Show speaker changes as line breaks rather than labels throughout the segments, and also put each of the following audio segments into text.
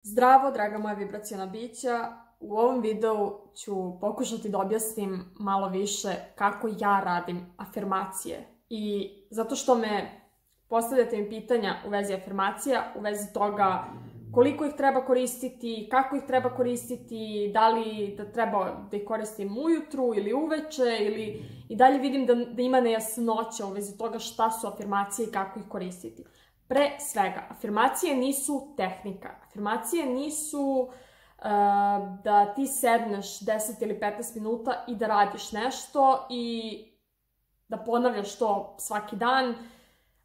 Zdravo, draga moja vibraciona bića. U ovom videu ću pokušati da objasnim malo više kako ja radim afirmacije. I zato što me postavljate mi pitanja u vezi afirmacija, u vezi toga koliko ih treba koristiti, kako ih treba koristiti, da li da treba da ih koristim ujutru ili uveče, ili i dalje vidim da ima nejasnoća u vezi toga šta su afirmacije i kako ih koristiti. Pre svega, afirmacije nisu tehnika. Afirmacije nisu da ti sedneš 10 ili 15 minuta i da radiš nešto i da ponavljaš to svaki dan.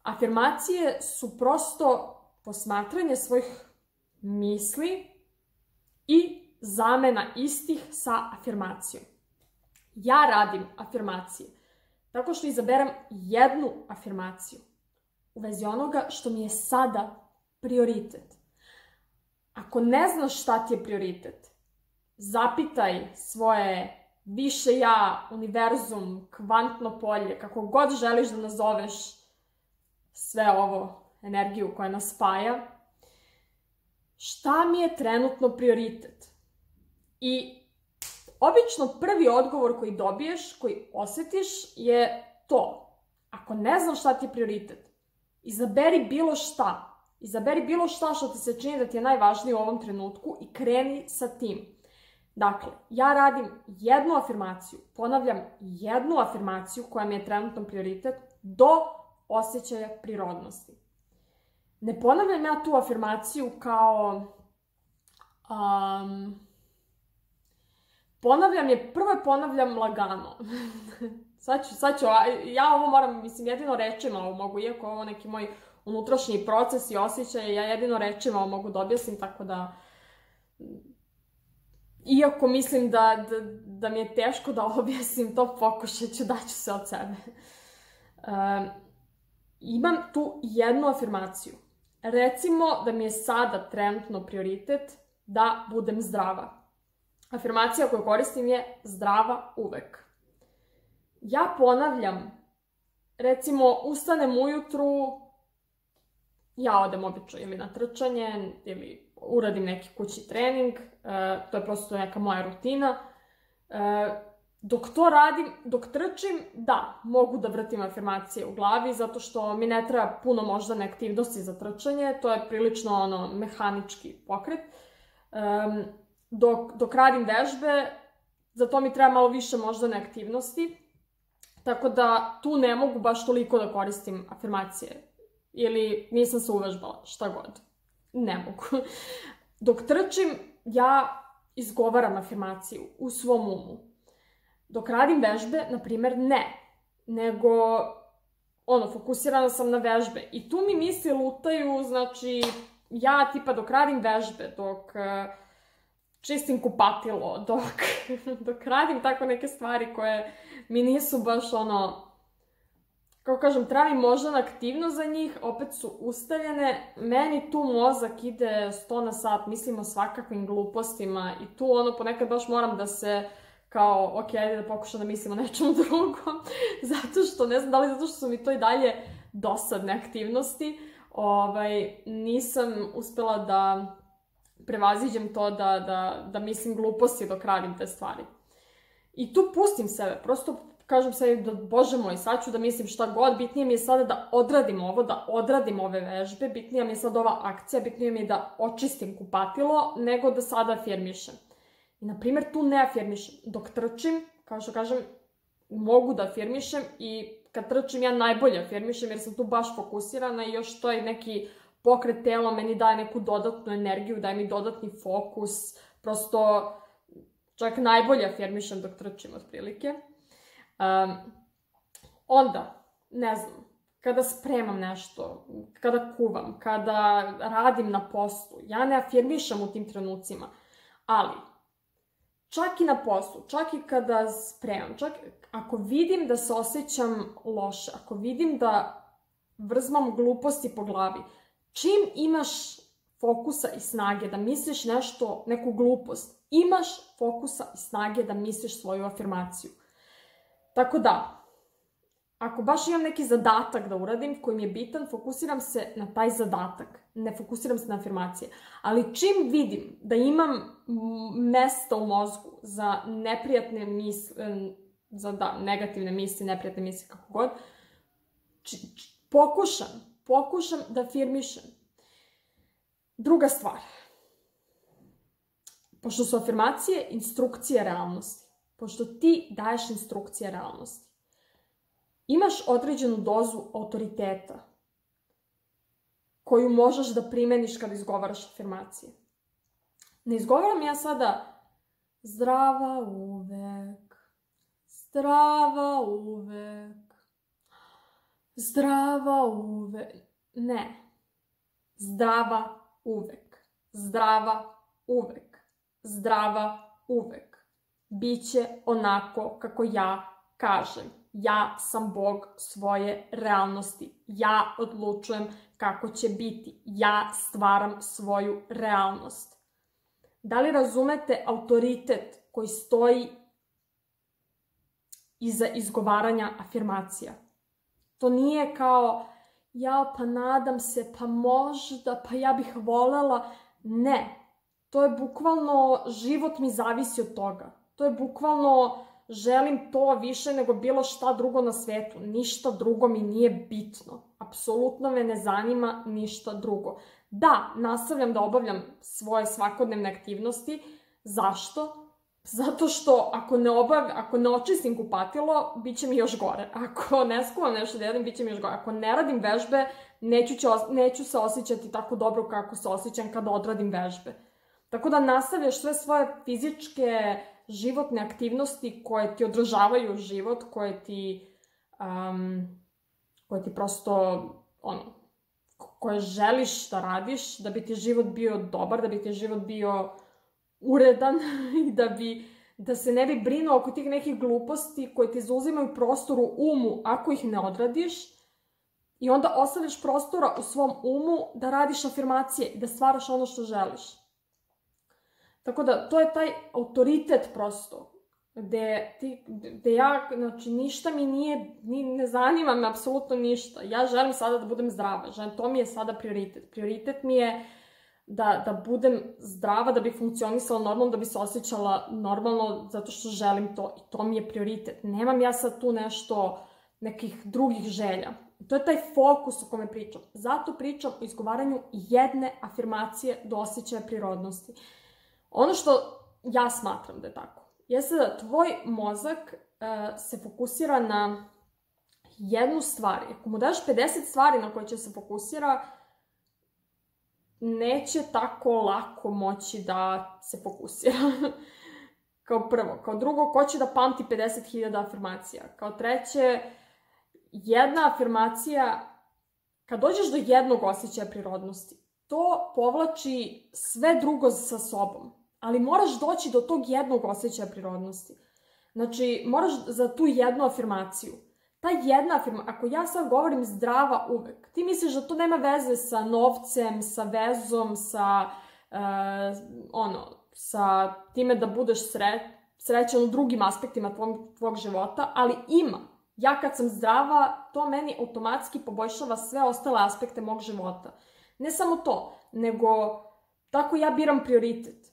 Afirmacije su prosto posmatranje svojih misli i zamena istih sa afirmacijom. Ja radim afirmacije tako što izaberem jednu afirmaciju u vezi onoga što mi je sada prioritet. Ako ne znaš šta ti je prioritet, zapitaj svoje više ja, univerzum, kvantno polje, kako god želiš da nazoveš sve ovo, energiju koja nas spaja, šta mi je trenutno prioritet? I obično prvi odgovor koji dobiješ, koji osjetiš je to. Ako ne znaš šta ti je prioritet, izaberi bilo šta. Izaberi bilo šta što ti se čini da ti je najvažnije u ovom trenutku i kreni sa tim. Dakle, ja radim jednu afirmaciju, ponavljam jednu afirmaciju koja mi je trenutno prioritet do osjećaja prirodnosti. Ne ponavljam ja tu afirmaciju kao... prvo je ponavljam lagano. Sad ću, ja ovo moram, jedino rečima ovo mogu, iako ovo neki moj unutrašnji proces i osjećaj, ja jedino rečima ovo mogu da objasnim, tako da, iako mislim da mi je teško da objasnim to, pokušat ću, daću se od sebe. Imam tu jednu afirmaciju. Recimo da mi je sada trenutno prioritet da budem zdrava. Afirmacija koju koristim je zdrava uvek. Ja ponavljam, recimo ustanem ujutru, ja odem obično ili na trčanje ili uradim neki kućni trening, to je prosto neka moja rutina. Dok to radim, dok trčim, da, mogu da vrtim afirmacije u glavi, zato što mi ne treba puno moždane aktivnosti za trčanje, to je prilično mehanički pokret. Dok radim vežbe, za to mi treba malo više moždane aktivnosti, tako da tu ne mogu baš toliko da koristim afirmacije. Ili nisam se uvežbala, šta god. Ne mogu. Dok trčim, ja izgovaram afirmaciju u svom umu. Dok radim vežbe, na primjer, ne. Nego, fokusirana sam na vežbe. I tu mi misli lutaju, znači, ja tipa dok radim vežbe, dok čistim kupatilo, dok radim tako neke stvari koje mi nisu baš kako kažem, treba mi moždana aktivnost za njih, opet su ustaljene, meni tu mozak ide 100 na sat, mislim o svakakvim glupostima i tu ponekad baš moram da se kao, ok, ajde da pokušam da mislim o nečemu drugom, zato što, ne znam da li zato što su mi to i dalje dosadne aktivnosti, nisam uspela da prevaziđem to da mislim gluposti dok radim te stvari. I tu pustim sebe, prosto kažem sebi da, bože moj, sad ću da mislim šta god, bitnije mi je sada da odradim ovo, da odradim ove vežbe, bitnija mi je sad ova akcija, bitnije mi je da očistim kupatilo, nego da sada afirmišem. I, na primjer, tu ne afirmišem. Dok trčim, kao što kažem, mogu da afirmišem i kad trčim ja najbolje afirmišem jer sam tu baš fokusirana i još to je neki pokret tela meni daje neku dodatnu energiju, daje mi dodatni fokus, prosto čak najbolje afirmišem dok trčim otprilike. Onda, ne znam, kada spremam nešto, kada kuvam, kada radim na poslu, ja ne afirmišem u tim trenucima, ali čak i na poslu, čak i kada spremam, čak ako vidim da se osjećam loše, ako vidim da vrzmam gluposti po glavi, čim imaš fokusa i snage da misliš nešto, neku glupost, imaš fokusa i snage da misliš svoju afirmaciju. Tako da, ako baš imam neki zadatak da uradim koji mi je bitan, fokusiram se na taj zadatak. Ne fokusiram se na afirmacije. Ali čim vidim da imam mesta u mozgu za neprijatne misli, za negativne misli, neprijatne misli, kako god, pokušam da afirmišem. Druga stvar. Pošto su afirmacije instrukcije realnosti, pošto ti daješ instrukcije realnosti, imaš određenu dozu autoriteta koju možeš da primeniš kada izgovaraš afirmacije. Ne izgovaram ja sada zdrava uvek, zdrava uvek, zdrava uvek. Ne. Zdrava uvek, zdrava uvek, zdrava uvek. Biće onako kako ja kažem. Ja sam Bog svoje realnosti. Ja odlučujem kako će biti. Ja stvaram svoju realnost. Da li razumete autoritet koji stoji iza izgovaranja afirmacija? To nije kao, ja pa nadam se, pa možda, pa ja bih volela. Ne. To je bukvalno, život mi zavisi od toga. To je bukvalno, želim to više nego bilo šta drugo na svetu. Ništa drugo mi nije bitno. Apsolutno me ne zanima ništa drugo. Da, nastavljam da obavljam svoje svakodnevne aktivnosti. Zašto? Zato što ako ne očistim kupatilo, bit će mi još gore. Ako ne skuvam nešto da jedem, bit će mi još gore. Ako ne radim vežbe, neću se osjećati tako dobro kako se osjećam kada odradim vežbe. Tako da nastavljaš sve svoje fizičke životne aktivnosti koje ti održavaju život, koje ti prosto, koje želiš da radiš, da bi ti život bio dobar, da bi ti život bio uredan i da se ne bi brinuo oko tih nekih gluposti koje ti zauzimaju prostor u umu ako ih ne odradiš i onda ostavljaš prostora u svom umu da radiš afirmacije i da stvaraš ono što želiš. Tako da, to je taj autoritet prosto, gde ja, znači, ništa mi nije, ne zanima me apsolutno ništa. Ja želim sada da budem zdrava, to mi je sada prioritet. Prioritet mi je da budem zdrava, da bi funkcionisala normalno, da bi se osjećala normalno, zato što želim to. I to mi je prioritet. Nemam ja sad tu nekih drugih želja. To je taj fokus o kome pričam. Zato pričam o izgovaranju jedne afirmacije do osjećaja prirodnosti. Ono što ja smatram da je tako, jeste da tvoj mozak se fokusira na jednu stvar. Ako mu daš 50 stvari na koje će se fokusira, neće tako lako moći da se fokusira. Kao prvo. Kao drugo, ko će da pamti 50.000 afirmacija? Kao treće, jedna afirmacija, kad dođeš do jednog osjećaja prirodnosti, to povlači sve drugo sa sobom. Ali moraš doći do tog jednog osjećaja prirodnosti. Znači, moraš za tu jednu afirmaciju. Ta jedna afirmacija, ako ja sad govorim zdrava uvek, ti misliš da to nema veze sa novcem, sa vezom, sa time da budeš srećan u drugim aspektima tvog života, ali ima. Ja kad sam zdrava, to meni automatski poboljšava sve ostale aspekte mog života. Ne samo to, nego tako ja biram prioritet.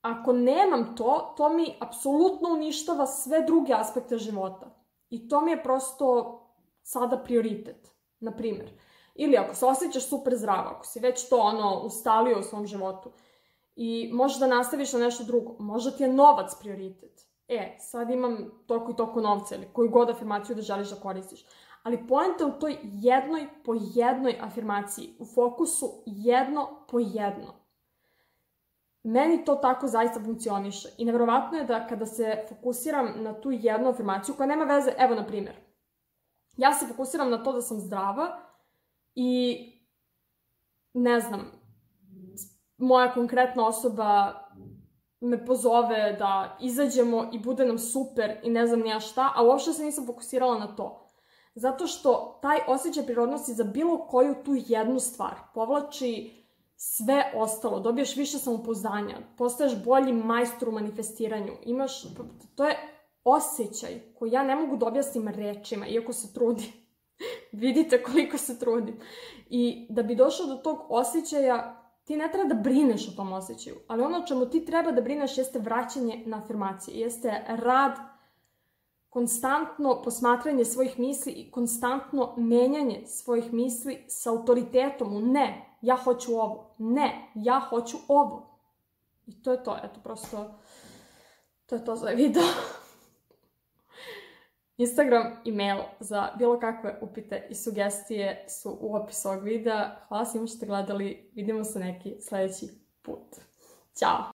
Ako nemam to mi apsolutno uništava sve druge aspekte života. I to mi je prosto sada prioritet, na primjer. Ili ako se osjećaš super zdravo, ako si već to ustalio u svom životu i možeš da nastaviš na nešto drugo, možda ti je novac prioritet. Sad imam toliko i toliko novca ili koju god afirmaciju da želiš da koristiš. Ali poenta u toj jednoj po jednoj afirmaciji, u fokusu jedno po jedno. Meni to tako zaista funkcioniše. I nevjerovatno je da kada se fokusiram na tu jednu afirmaciju koja nema veze, evo na primjer, ja se fokusiram na to da sam zdrava i ne znam, moja konkretna osoba me pozove da izađemo i bude nam super i ne znam ni ja šta, a uopšte se nisam fokusirala na to. Zato što taj osjećaj prirodnosti za bilo koju tu jednu stvar povlači sve ostalo, dobiješ više samopouzdanja, postaješ bolji majstor u manifestiranju, osjećaj koji ja ne mogu da objasnim rečima, iako se trudim. Vidite koliko se trudim. I da bi došao do tog osjećaja, ti ne treba da brineš o tom osjećaju, ali ono o čemu ti treba da brineš jeste vraćanje na afirmacije, jeste rad, konstantno posmatranje svojih misli i konstantno menjanje svojih misli s autoritetom u ne, ja hoću ovo, ne, ja hoću ovo. I to je to, eto, prosto, to je to za ovaj video. Instagram i mail za bilo kakve upite i sugestije su u opisu ovog videa. Hvala svima što ste gledali, vidimo se neki sljedeći put. Ćao!